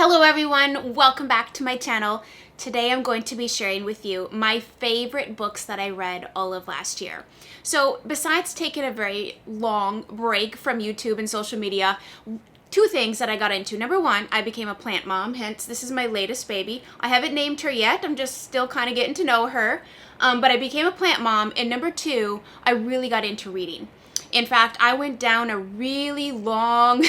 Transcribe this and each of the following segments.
Hello everyone, welcome back to my channel. Today I'm going to be sharing with you my favorite books that I read all of last year. So besides taking a very long break from YouTube and social media, two things that I got into. Number one, I became a plant mom, hence this is my latest baby. I haven't named her yet, I'm just still kind of getting to know her. But I became a plant mom, and number two, I really got into reading. In fact, I went down a really long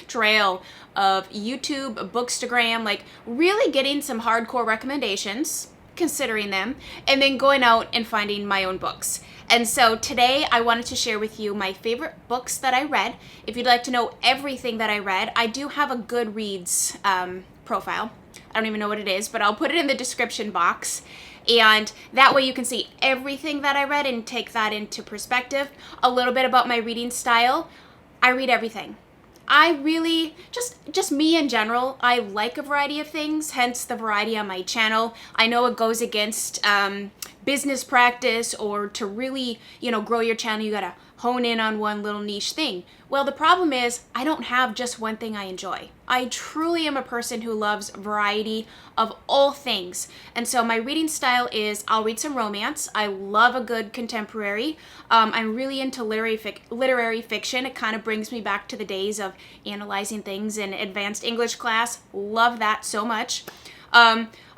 trail of YouTube, Bookstagram, like really getting some hardcore recommendations, considering them, and then going out and finding my own books. And so today I wanted to share with you my favorite books that I read. If you'd like to know everything that I read, I do have a Goodreads profile. I don't even know what it is, but I'll put it in the description box. And that way you can see everything that I read and take that into perspective. A little bit about my reading style. I read everything. I really, just me in general, I like a variety of things, hence the variety on my channel. I know it goes against business practice, or to really, grow your channel, you gotta hone in on one little niche thing. Well, the problem is I don't have just one thing I enjoy. I truly am a person who loves variety of all things. And so my reading style is I'll read some romance. I love a good contemporary. I'm really into literary fiction. It kind of brings me back to the days of analyzing things in advanced English class. Love that so much.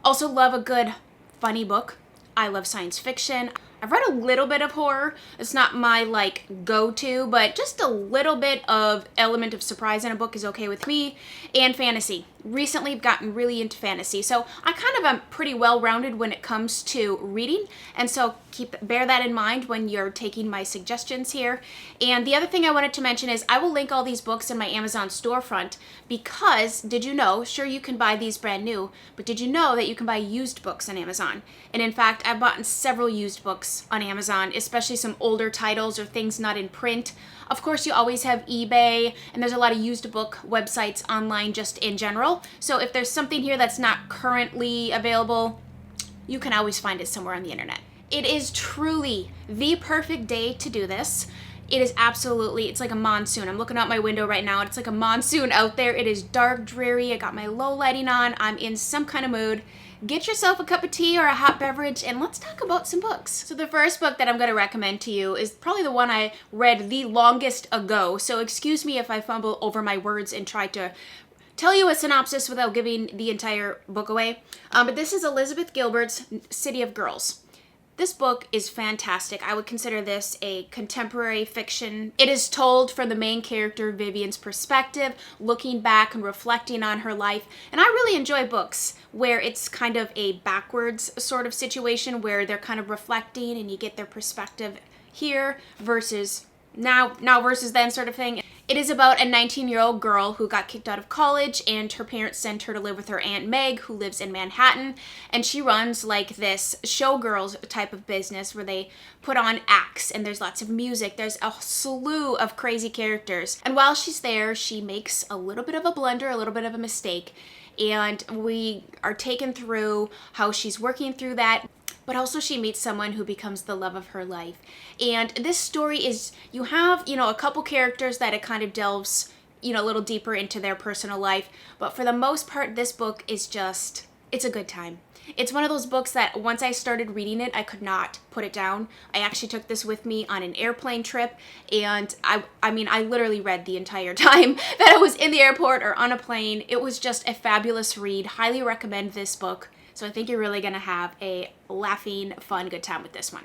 Also love a good funny book. I love science fiction. I've read a little bit of horror. It's not my go-to, but just a little bit of element of surprise in a book is okay with me. And fantasy. Recently I've gotten really into fantasy. So I kind of am pretty well-rounded when it comes to reading. And so bear that in mind when you're taking my suggestions here. And the other thing I wanted to mention is I will link all these books in my Amazon storefront because, did you know, sure you can buy these brand new, but did you know that you can buy used books on Amazon? And in fact, I've bought several used books on Amazon, especially some older titles or things not in print. Of course, you always have eBay, and there's a lot of used book websites online just in general. So if there's something here that's not currently available, you can always find it somewhere on the internet. It is truly the perfect day to do this. It is absolutely, it's like a monsoon. I'm looking out my window right now, and it's like a monsoon out there. It is dark, dreary. I got my low lighting on. I'm in some kind of mood. Get yourself a cup of tea or a hot beverage, and let's talk about some books. So the first book that I'm going to recommend to you is probably the one I read the longest ago. So excuse me if I fumble over my words and try to tell you a synopsis without giving the entire book away. But this is Elizabeth Gilbert's City of Girls. This book is fantastic. I would consider this a contemporary fiction. It is told from the main character, Vivian's perspective, looking back and reflecting on her life. And I really enjoy books where it's kind of a backwards sort of situation where they're kind of reflecting and you get their perspective here versus now versus then sort of thing. It is about a 19-year-old girl who got kicked out of college, and her parents sent her to live with her Aunt Meg, who lives in Manhattan, and she runs like this showgirls type of business where they put on acts, and there's lots of music. There's a slew of crazy characters. And while she's there, she makes a little bit of a blunder, a little bit of a mistake, and we are taken through how she's working through that. But also she meets someone who becomes the love of her life. And this story is, you have, a couple characters that it kind of delves, a little deeper into their personal life. But for the most part, this book is just, it's a good time. It's one of those books that once I started reading it, I could not put it down. I actually took this with me on an airplane trip, and I literally read the entire time that I was in the airport or on a plane. It was just a fabulous read. Highly recommend this book. So I think you're really gonna have a laughing, fun, good time with this one.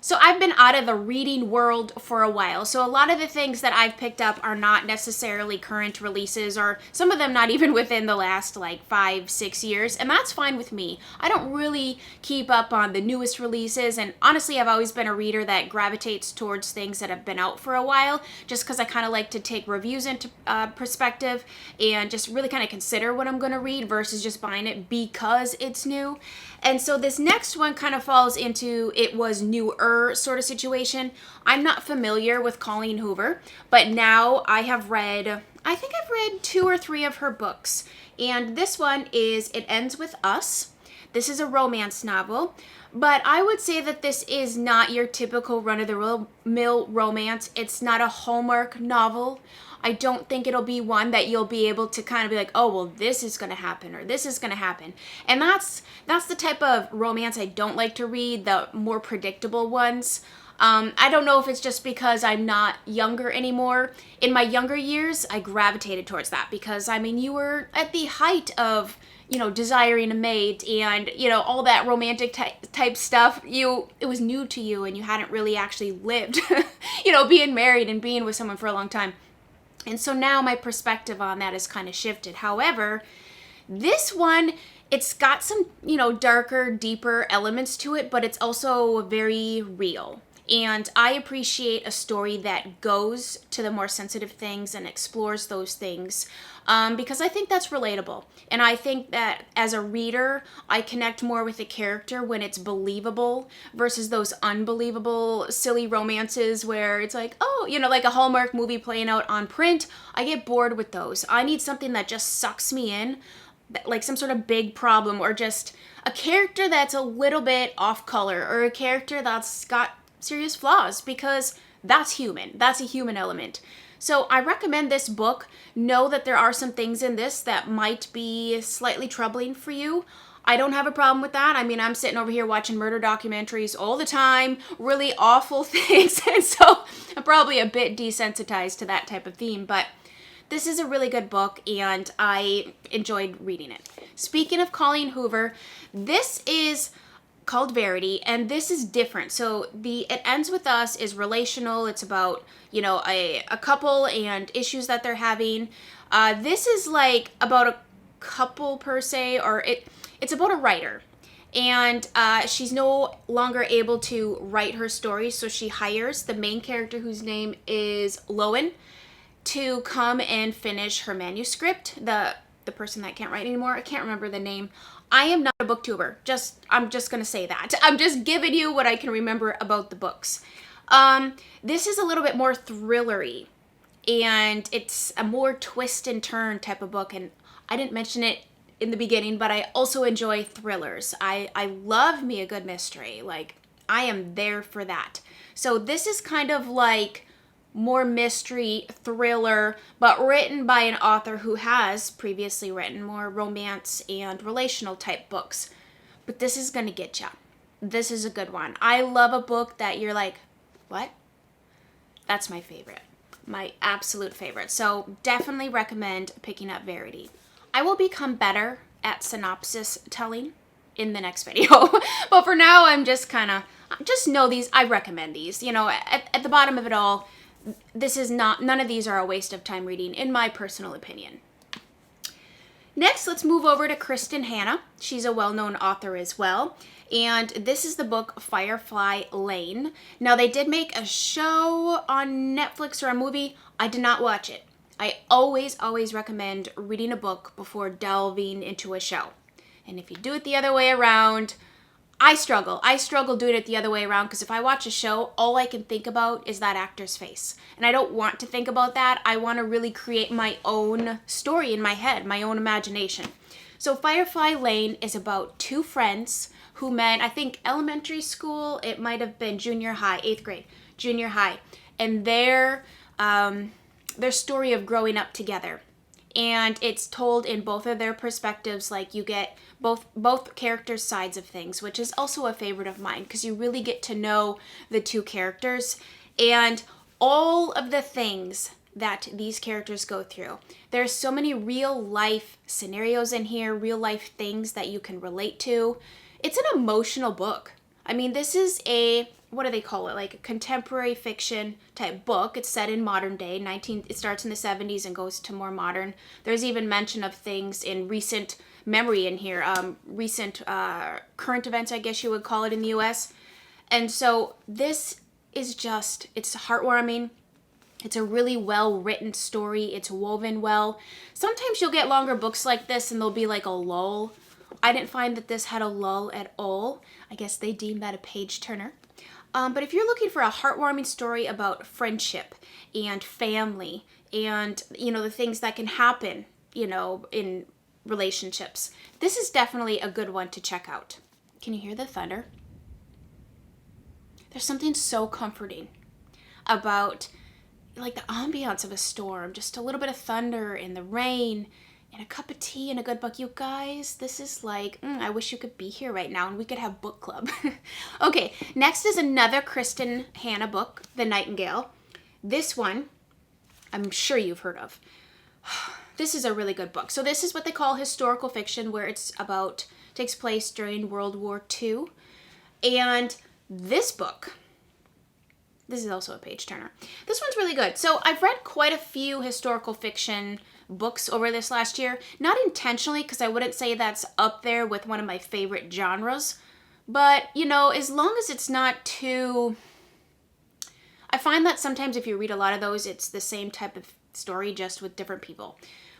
So I've been out of the reading world for a while, so a lot of the things that I've picked up are not necessarily current releases, or some of them not even within the last 5-6 years, and that's fine with me. I don't really keep up on the newest releases, and honestly I've always been a reader that gravitates towards things that have been out for a while, just because I kind of like to take reviews into perspective and just really kind of consider what I'm going to read versus just buying it because it's new. And so this next one kind of falls into it was newer sort of situation. I'm not familiar with Colleen Hoover, but now I think I've read 2 or 3 of her books. And this one is It Ends With Us. This is a romance novel, but I would say that this is not your typical run-of-the-mill romance. It's not a Hallmark novel. I don't think it'll be one that you'll be able to kind of be like, oh, well, this is going to happen or this is going to happen. And that's the type of romance I don't like to read, the more predictable ones. I don't know if it's just because I'm not younger anymore. In my younger years, I gravitated towards that because, I mean, you were at the height of, desiring a mate and, all that romantic type stuff. It was new to you and you hadn't really actually lived, being married and being with someone for a long time. And so now my perspective on that has kind of shifted. However, this one, it's got some, darker, deeper elements to it, but it's also very real. And I appreciate a story that goes to the more sensitive things and explores those things because I think that's relatable. And I think that as a reader, I connect more with the character when it's believable versus those unbelievable, silly romances where it's like, oh, like a Hallmark movie playing out on print. I get bored with those. I need something that just sucks me in, like some sort of big problem or just a character that's a little bit off color or a character that's got serious flaws because that's human. That's a human element. So I recommend this book. Know that there are some things in this that might be slightly troubling for you. I don't have a problem with that. I mean, I'm sitting over here watching murder documentaries all the time, really awful things, and so I'm probably a bit desensitized to that type of theme, but this is a really good book and I enjoyed reading it. Speaking of Colleen Hoover, this is called Verity, and this is different. So It Ends With Us is relational. It's about, a couple and issues that they're having. This is like about a couple per se, or it's about a writer. And she's no longer able to write her story, so she hires the main character, whose name is Lowen, to come and finish her manuscript. The person that can't write anymore, I can't remember the name. I am not a booktuber. I'm just going to say that. I'm just giving you what I can remember about the books. This is a little bit more thrillery, and it's a more twist and turn type of book. And I didn't mention it in the beginning, but I also enjoy thrillers. I love me a good mystery. Like, I am there for that. So this is kind of like more mystery thriller, but written by an author who has previously written more romance and relational type books. But this is gonna get ya. This is a good one. I love a book that you're like, what? That's my favorite. My absolute favorite. So definitely recommend picking up Verity. I will become better at synopsis telling in the next video. But for now, I'm just know these. I recommend these. At the bottom of it all, none of these are a waste of time reading, in my personal opinion. Next, let's move over to Kristen Hanna. She's a well-known author as well. And this is the book Firefly Lane. Now, they did make a show on Netflix or a movie. I did not watch it. I always recommend reading a book before delving into a show. And if you do it the other way around, I struggle doing it the other way around because if I watch a show, all I can think about is that actor's face. And I don't want to think about that. I want to really create my own story in my head, my own imagination. So Firefly Lane is about two friends who met, I think, elementary school. It might have been junior high, 8th grade, junior high. And their story of growing up together. And it's told in both of their perspectives, like you get both characters' sides of things, which is also a favorite of mine because you really get to know the two characters and all of the things that these characters go through. There's so many real life scenarios in here, real life things that you can relate to. It's an emotional book. I mean, this is what do they call it? Like a contemporary fiction type book. It's set in modern day. It starts in the 70s and goes to more modern. There's even mention of things in recent memory in here, recent current events, I guess you would call it, in the US. And so this is it's heartwarming. It's a really well-written story. It's woven well. Sometimes you'll get longer books like this and there'll be like a lull. I didn't find that this had a lull at all. I guess they deemed that a page turner. But if you're looking for a heartwarming story about friendship and family and, the things that can happen, in relationships, this is definitely a good one to check out. Can you hear the thunder? There's something so comforting about like the ambiance of a storm, just a little bit of thunder and the rain and a cup of tea and a good book. You guys, this is like, I wish you could be here right now and we could have book club. Okay, next is another Kristen Hanna book, The Nightingale. This one, I'm sure you've heard of. This is a really good book. So this is what they call historical fiction, where takes place during World War II. And this book, this is also a page turner. This one's really good. So I've read quite a few historical fiction books over this last year. Not intentionally, because I wouldn't say that's up there with one of my favorite genres. But, you know, as long as it's not too... I find that sometimes if you read a lot of those, it's the same type of story, just with different people.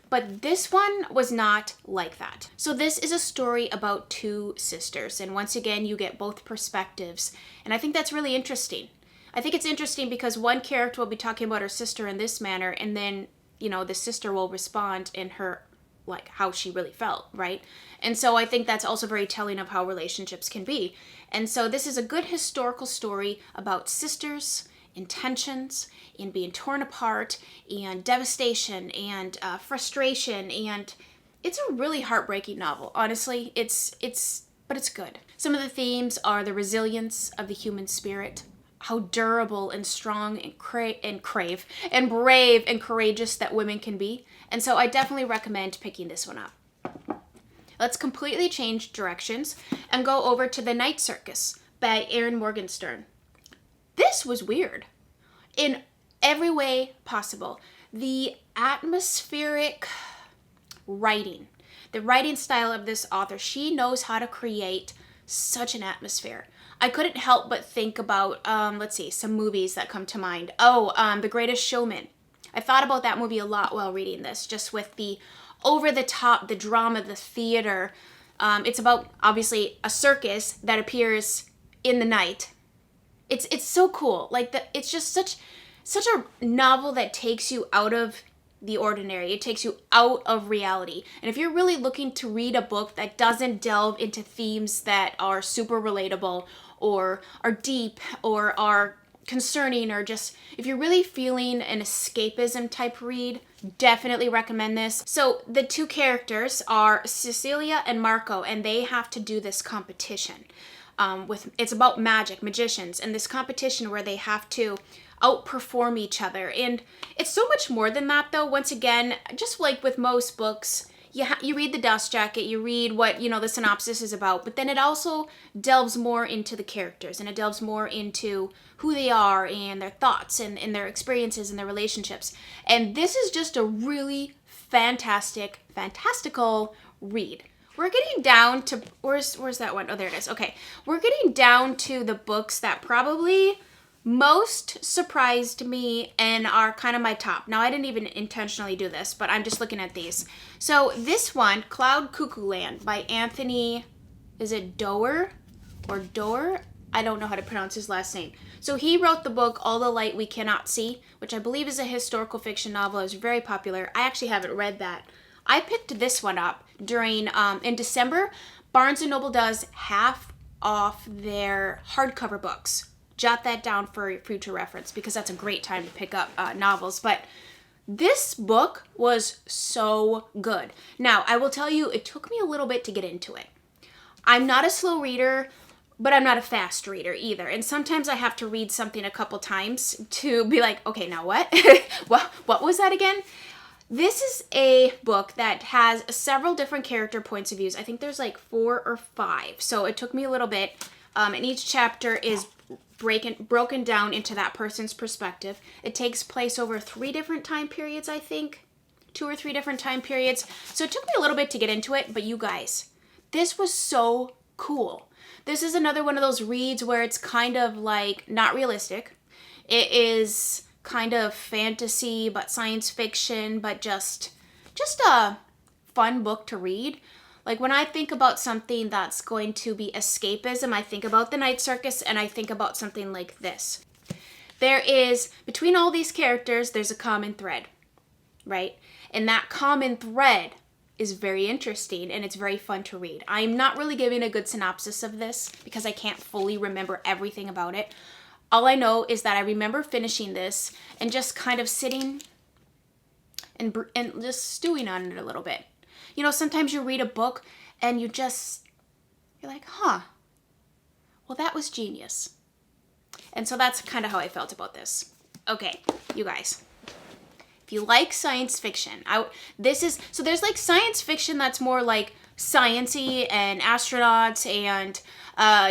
But this one was not like that. So this is a story about two sisters. And once again, you get both perspectives. And I think that's really interesting. I think it's interesting because one character will be talking about her sister in this manner, and then, you know, the sister will respond in her, like, how she really felt, right? And so I think that's also very telling of how relationships can be. And so this is a good historical story about sisters, intentions, and being torn apart, and devastation, and frustration, and it's a really heartbreaking novel. Honestly, but it's good. Some of the themes are the resilience of the human spirit, how durable and strong and brave and courageous that women can be. And so I definitely recommend picking this one up. Let's completely change directions and go over to The Night Circus by Erin Morgenstern. This was weird in every way possible. The atmospheric writing, the writing style of this author, she knows how to create such an atmosphere. I couldn't help but think about, some movies that come to mind. The Greatest Showman. I thought about that movie a lot while reading this, just with the over-the-top, the drama, the theater. It's about, obviously, a circus that appears in the night. It's so cool. It's just such a novel that takes you out of the ordinary. It takes you out of reality. And if you're really looking to read a book that doesn't delve into themes that are super relatable or are deep or are concerning, or just if you're really feeling an escapism type read, definitely recommend this. So the two characters are Cecilia and Marco, and they have to do this competition. It's about magicians, and this competition where they have to outperform each other. And it's so much more than that, though. Once again, just like with most books, you read the dust jacket, you read what, the synopsis is about, but then it also delves more into the characters, and it delves more into who they are and their thoughts and their experiences and their relationships. And this is just a really fantastical read. We're getting down to, where's that one? Oh, there it is. Okay. We're getting down to the books that probably most surprised me and are kind of my top. Now, I didn't even intentionally do this, but I'm just looking at these. So this one, CloudCuckoo Land by Anthony, is it Doerr or Doerr? I don't know how to pronounce his last name. So he wrote the book All the Light We Cannot See, which I believe is a historical fiction novel. It was very popular. I actually haven't read that. I picked this one up during, in December. Barnes & Noble does half off their hardcover books. Jot that down for future reference, because that's a great time to pick up novels. But this book was so good. Now, I will tell you, it took me a little bit to get into it. I'm not a slow reader, but I'm not a fast reader either. And sometimes I have to read something a couple times to be like, okay, now what? What was that again? This is a book that has several different character points of views. I think there's like 4 or 5. So it took me a little bit. And each chapter is broken down into that person's perspective. It takes place over 3 different time periods, I think. 2 or 3 different time periods. So it took me a little bit to get into it. But you guys, this was so cool. This is another one of those reads where it's kind of like not realistic. It is kind of fantasy, but science fiction, but just a fun book to read. Like when I think about something that's going to be escapism, I think about The Night Circus, and I think about something like this. There is, between all these characters, there's a common thread, right? And that common thread is very interesting, and it's very fun to read. I'm not really giving a good synopsis of this because I can't fully remember everything about it. All I know is that I remember finishing this and just kind of sitting and just stewing on it a little bit. You know, sometimes you read a book and you're like, huh, well, that was genius. And so that's kind of how I felt about this. Okay, you guys, if you like science fiction, so there's like science fiction that's more like science-y and astronauts and,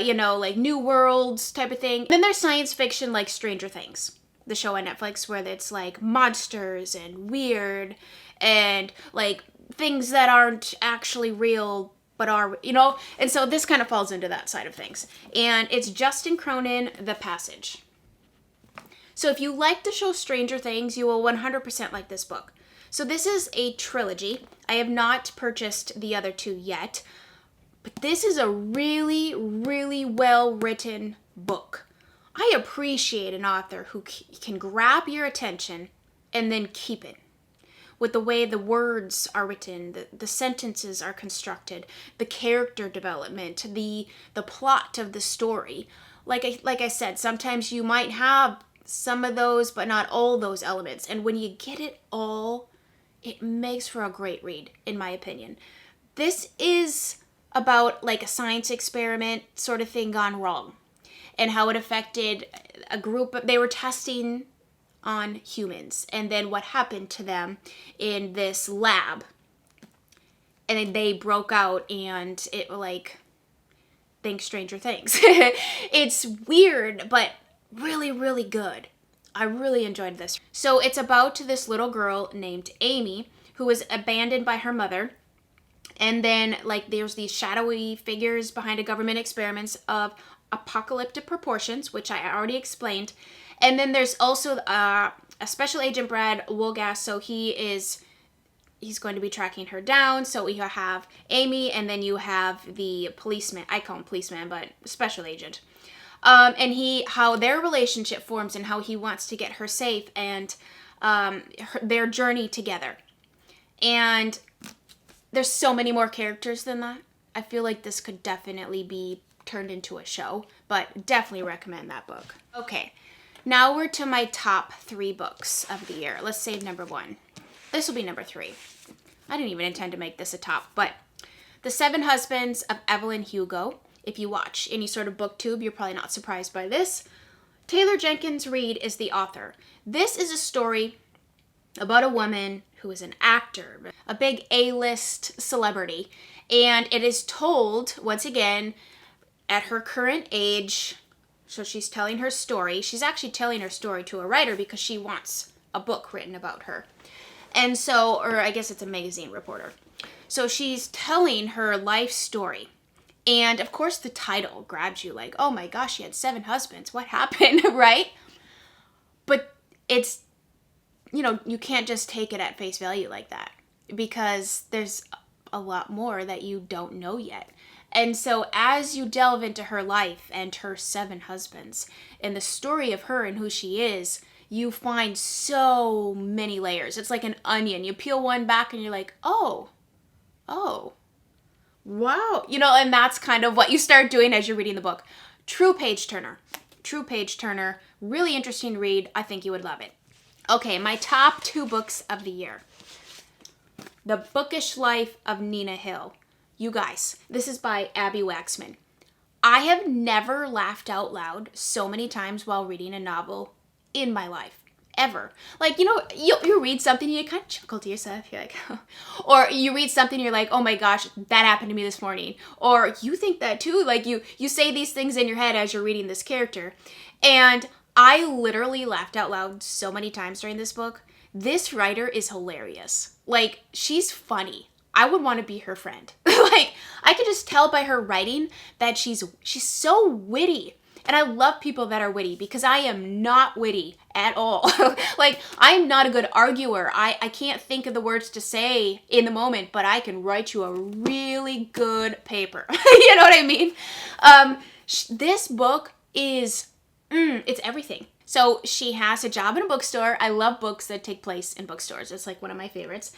you know, like New Worlds type of thing. Then there's science fiction like Stranger Things, the show on Netflix, where it's like monsters and weird and like things that aren't actually real but are, you know, and so this kind of falls into that side of things. And it's Justin Cronin, The Passage. So if you like the show Stranger Things, you will 100% like this book. So this is a trilogy. I have not purchased the other two yet, but this is a really, really well-written book. I appreciate an author who can grab your attention and then keep it. With the way the words are written, the sentences are constructed, the character development, the plot of the story. Like I said, sometimes you might have some of those, but not all those elements. And when you get it all, it makes for a great read, in my opinion. This is about like a science experiment sort of thing gone wrong, and how it affected a group. They were testing on humans, and then what happened to them in this lab, and then they broke out, and it like, think Stranger Things. It's weird, but really, really good. I really enjoyed this. So it's about this little girl named Amy who was abandoned by her mother, and then like there's these shadowy figures behind a government experiments of apocalyptic proportions, which I already explained. And then there's also a special agent, Brad Wolgass, so he's going to be tracking her down. So you have Amy, and then you have the policeman. I call him policeman, but special agent. And how their relationship forms and how he wants to get her safe, and their journey together. And there's so many more characters than that. I feel like this could definitely be turned into a show, but definitely recommend that book. Okay. Now we're to my top 3 books of the year. Let's save number 1. This will be number 3. I didn't even intend to make this a top, but The 7 Husbands of Evelyn Hugo. If you watch any sort of booktube, you're probably not surprised by this. Taylor Jenkins Reid is the author. This is a story about a woman who is an actor, a big A-list celebrity, and it is told, once again, at her current age. So she's telling her story. She's actually telling her story to a writer because she wants a book written about her. And so, or I guess it's a magazine reporter. So she's telling her life story. And of course the title grabs you like, oh my gosh, she had 7 husbands. What happened, right? But it's, you know, you can't just take it at face value like that, because there's a lot more that you don't know yet. And so as you delve into her life and her 7 husbands and the story of her and who she is, you find so many layers. It's like an onion. You peel one back and you're like, oh, wow. You know, and that's kind of what you start doing as you're reading the book. True page turner. Really interesting read. I think you would love it. Okay, my top 2 books of the year. The Bookish Life of Nina Hill. You guys, this is by Abby Waxman. I have never laughed out loud so many times while reading a novel in my life, ever. Like, you know, you read something and you kind of chuckle to yourself. You're like, or you read something and you're like, oh my gosh, that happened to me this morning. Or you think that too. Like you say these things in your head as you're reading this character. And I literally laughed out loud so many times during this book. This writer is hilarious. Like, she's funny. I would want to be her friend. Like, I could just tell by her writing that she's so witty. And I love people that are witty, because I am not witty at all. Like, I'm not a good arguer. I can't think of the words to say in the moment, but I can write you a really good paper. You know what I mean? This book is, it's everything. So she has a job in a bookstore. I love books that take place in bookstores. It's like one of my favorites.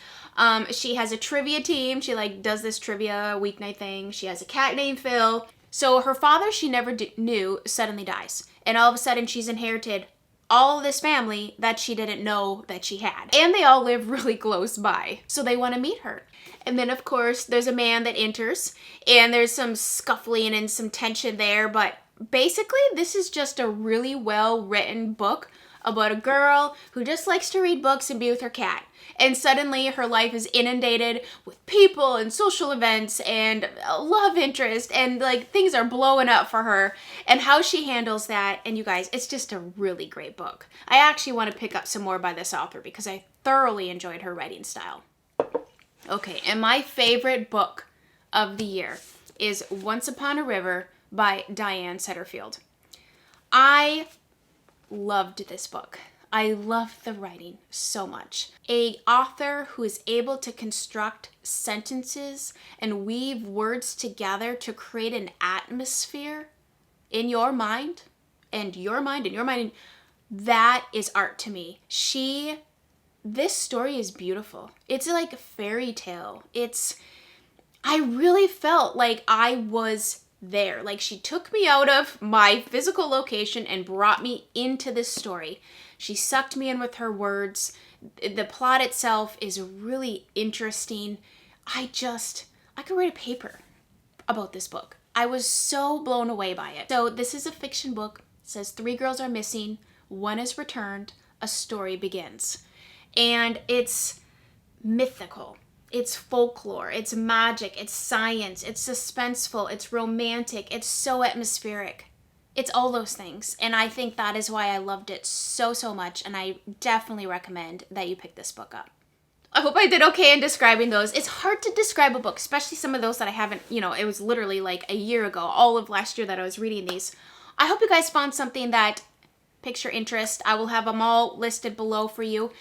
She has a trivia team. She like does this trivia weeknight thing. She has a cat named Phil. So her father, she never knew, suddenly dies. And all of a sudden she's inherited all of this family that she didn't know that she had. And they all live really close by. So they want to meet her. And then of course there's a man that enters and there's some scuffling and some tension there. But basically this is just a really well written book about a girl who just likes to read books and be with her cat. And suddenly her life is inundated with people and social events and love interest, and like things are blowing up for her, and how she handles that. And you guys, it's just a really great book. I actually want to pick up some more by this author because I thoroughly enjoyed her writing style. Okay, and my favorite book of the year is Once Upon a River by Diane Setterfield. I loved this book. I love the writing so much. An author who is able to construct sentences and weave words together to create an atmosphere in your mind, and your mind, and your mind, that is art to me. This story is beautiful. It's like a fairy tale. I really felt like I was there. Like she took me out of my physical location and brought me into this story. She sucked me in with her words. The plot itself is really interesting. I could write a paper about this book. I was so blown away by it. So this is a fiction book. It says 3 girls are missing, 1 is returned, a story begins. And it's mythical. It's folklore, it's magic, it's science, it's suspenseful, it's romantic, it's so atmospheric. It's all those things. And I think that is why I loved it so, so much. And I definitely recommend that you pick this book up. I hope I did okay in describing those. It's hard to describe a book, especially some of those that I haven't, it was literally like a year ago, all of last year that I was reading these. I hope you guys found something that piques your interest. I will have them all listed below for you.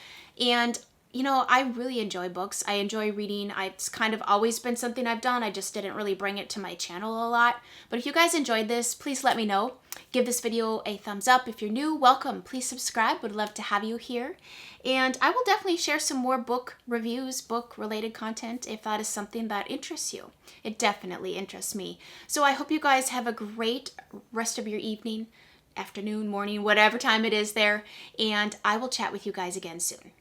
And I really enjoy books. I enjoy reading. It's kind of always been something I've done. I just didn't really bring it to my channel a lot. But if you guys enjoyed this, please let me know. Give this video a thumbs up. If you're new, welcome. Please subscribe. Would love to have you here. And I will definitely share some more book reviews, book-related content, if that is something that interests you. It definitely interests me. So I hope you guys have a great rest of your evening, afternoon, morning, whatever time it is there. And I will chat with you guys again soon.